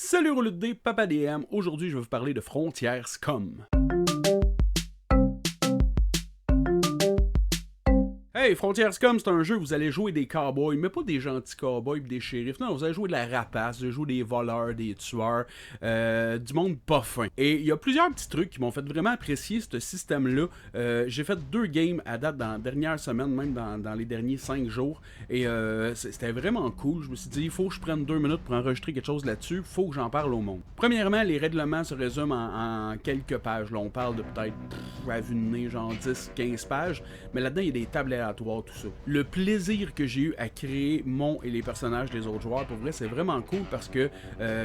Salut Rouleux de dés, Papa DM. Aujourd'hui, je vais vous parler de Frontières Scum. Hey, Frontières Scum, c'est un jeu où vous allez jouer des cowboys, mais pas des gentils cowboys et des shérifs. Non, vous allez jouer de la rapace, vous allez jouer des voleurs, des tueurs, du monde pas fin. Et il y a plusieurs petits trucs qui m'ont fait vraiment apprécier ce système-là. J'ai fait 2 games à date dans la dernière semaine, même dans les derniers 5 jours. Et c'était vraiment cool. Je me suis dit, il faut que je prenne 2 minutes pour enregistrer quelque chose là-dessus. Il faut que j'en parle au monde. Premièrement, les règlements se résument en quelques pages. Là, on parle de peut-être, à vue de nez, genre 10-15 pages. Mais là-dedans, il y a des tables aléatoires, tout ça. Le plaisir que j'ai eu à créer mon et les personnages des autres joueurs, pour vrai, c'est vraiment cool parce que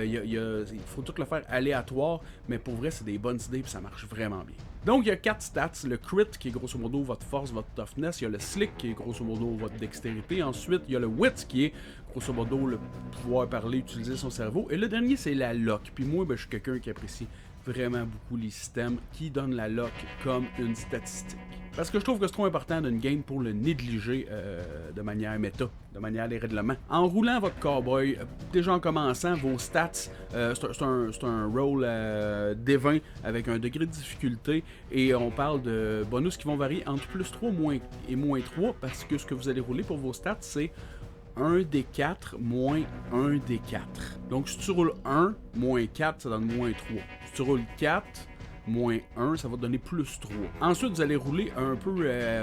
il faut tout le faire aléatoire, mais pour vrai, c'est des bonnes idées et ça marche vraiment bien. Donc, il y a 4 stats. Le crit, qui est grosso modo votre force, votre toughness. Il y a le slick, qui est grosso modo votre dextérité. Ensuite, il y a le wit, qui est grosso modo le pouvoir parler, utiliser son cerveau. Et le dernier, c'est la luck. Puis moi, je suis quelqu'un qui apprécie vraiment beaucoup les systèmes qui donnent la luck comme une statistique. Parce que je trouve que c'est trop important d'une game pour le négliger de manière méta, de manière des règlements. En roulant votre cowboy, déjà en commençant, vos stats, c'est un roll D20 avec un degré de difficulté et on parle de bonus qui vont varier entre plus 3 et moins 3 parce que ce que vous allez rouler pour vos stats, c'est 1d4 moins 1d4. Donc si tu roules 1, moins 4, ça donne moins 3. Si tu roules 4, moins 1, ça va donner plus 3. Ensuite, vous allez rouler un peu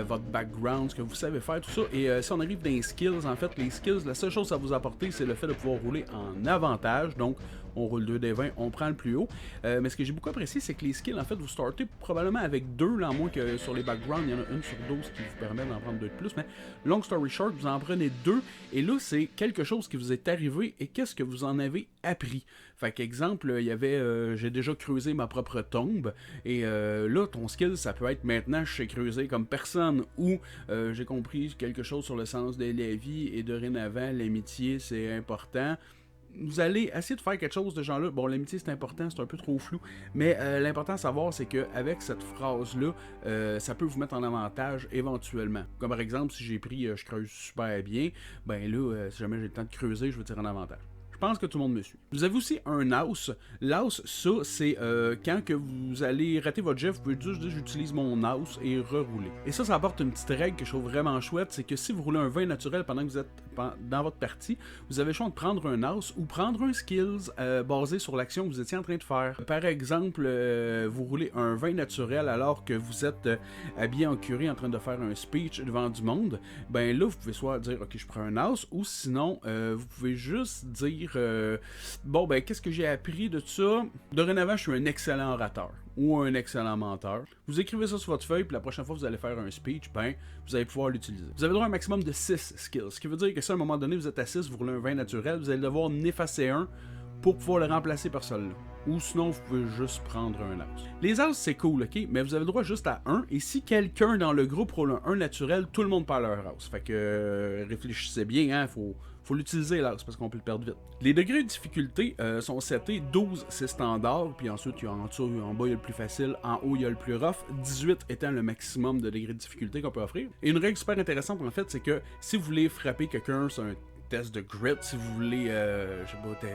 votre background, ce que vous savez faire, tout ça. Et si on arrive dans les skills, en fait, les skills, la seule chose que ça vous apporter, c'est le fait de pouvoir rouler en avantage. Donc, on roule 2d20, on prend le plus haut. Mais ce que j'ai beaucoup apprécié, c'est que les skills, en fait, vous startez probablement avec 2, là, à moins que sur les backgrounds, il y en a une sur 12 qui vous permet d'en prendre 2 de plus. Mais long story short, vous en prenez 2. Et là, c'est quelque chose qui vous est arrivé et qu'est-ce que vous en avez appris. Fait qu'exemple, il y avait, j'ai déjà creusé ma propre tombe. Et là, ton skill, ça peut être maintenant, je sais creuser comme personne. Ou j'ai compris quelque chose sur le sens de la vie et dorénavant, l'amitié, c'est important. Vous allez essayer de faire quelque chose de genre là. Bon, l'amitié c'est important, c'est un peu trop flou, mais l'important à savoir c'est qu'avec cette phrase-là, ça peut vous mettre en avantage éventuellement. Comme par exemple, si j'ai pris je creuse super bien, ben là, si jamais j'ai le temps de creuser, je vais tirer en avantage. Je pense que tout le monde me suit. Vous avez aussi un house. L'house, ça, c'est quand que vous allez rater votre jet, vous pouvez juste dire j'utilise mon house et rerouler. Et ça apporte une petite règle que je trouve vraiment chouette, c'est que si vous roulez un 20 naturel pendant que vous êtes dans votre partie, vous avez le choix de prendre un house ou prendre un skills basé sur l'action que vous étiez en train de faire. Par exemple, vous roulez un 20 naturel alors que vous êtes habillé en curé en train de faire un speech devant du monde. Ben là, vous pouvez soit dire ok, je prends un house ou sinon, vous pouvez juste dire bon, ben, qu'est-ce que j'ai appris de ça? Dorénavant, je suis un excellent orateur ou un excellent menteur. Vous écrivez ça sur votre feuille, puis la prochaine fois que vous allez faire un speech, ben, vous allez pouvoir l'utiliser. Vous avez droit à un maximum de 6 skills, ce qui veut dire que si à un moment donné, vous êtes à 6, vous roulez un 20 naturel, vous allez devoir en effacer un pour pouvoir le remplacer par celui-là. Ou sinon, vous pouvez juste prendre un house. Les house, c'est cool, ok? Mais vous avez le droit juste à 1. Et si quelqu'un dans le groupe roule un 1 naturel, tout le monde perd leur house. Fait que réfléchissez bien, hein? Faut l'utiliser l'house parce qu'on peut le perdre vite. Les degrés de difficulté sont setés. 12, c'est standard. Puis ensuite, il y a en dessous, en bas, il y a le plus facile. En haut, il y a le plus rough. 18 étant le maximum de degrés de difficulté qu'on peut offrir. Et une règle super intéressante, en fait, c'est que si vous voulez frapper quelqu'un sur un test de grit, si vous voulez, je sais pas,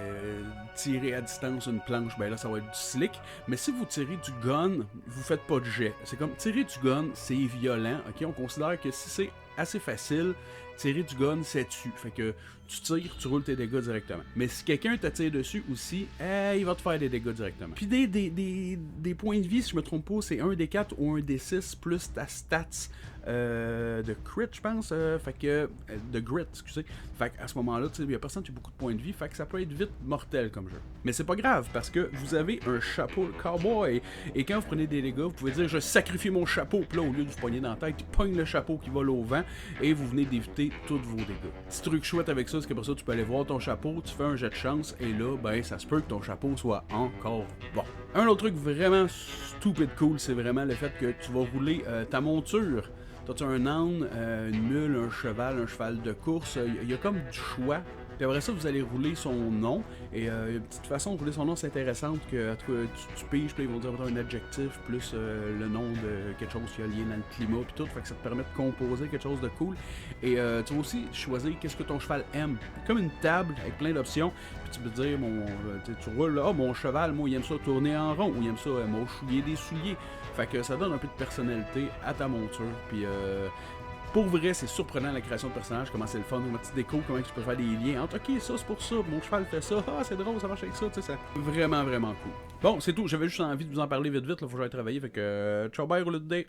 tirer à distance une planche, ben là, ça va être du slick. Mais si vous tirez du gun, vous faites pas de jet. C'est comme, tirer du gun, c'est violent, ok? On considère que si c'est assez facile, tirer du gun, ça tue. Fait que tu tires, tu roules tes dégâts directement. Mais si quelqu'un te tire dessus aussi, il va te faire des dégâts directement. Puis des points de vie, si je me trompe pas, c'est 1d4 ou 1d6 plus ta stats de crit, je pense. Fait que de grit, excusez. Fait qu'à ce moment-là, il y a personne qui a beaucoup de points de vie. Fait que ça peut être vite mortel comme jeu. Mais c'est pas grave parce que vous avez un chapeau cowboy. Et quand vous prenez des dégâts, vous pouvez dire je sacrifie mon chapeau. Puis là, au lieu de vous pogner dans la tête, tu pognes le chapeau qui vole au vent et vous venez d'éviter tous vos dégâts. Petit truc chouette avec ça, c'est que pour ça, tu peux aller voir ton chapeau, tu fais un jet de chance et là, ben, ça se peut que ton chapeau soit encore bon. Un autre truc vraiment stupid cool, c'est vraiment le fait que tu vas rouler ta monture. T'as-tu un âne, une mule, un cheval de course, il y a comme du choix Puis après ça, vous allez rouler son nom. Et une petite façon de rouler son nom, c'est intéressant que en tout cas, tu piges, puis ils vont dire un adjectif plus le nom de quelque chose qui a lié dans le climat, puis tout. Fait que ça te permet de composer quelque chose de cool. Et tu vas aussi choisir qu'est-ce que ton cheval aime. Comme une table avec plein d'options. Puis tu peux dire, tu roules là, mon cheval, moi, il aime ça tourner en rond, ou il aime ça mâchouiller des souliers. Fait que ça donne un peu de personnalité à ta monture. Puis pour vrai, c'est surprenant la création de personnages, comment c'est le fun, comment tu découvres, comment tu peux faire des liens entre ok, ça c'est pour ça, mon cheval fait ça, ah c'est drôle, ça marche avec ça, tu sais, c'est vraiment vraiment cool. Bon, c'est tout, j'avais juste envie de vous en parler vite vite, là, faut que j'aille travailler, fait que ciao bye, roule de dé.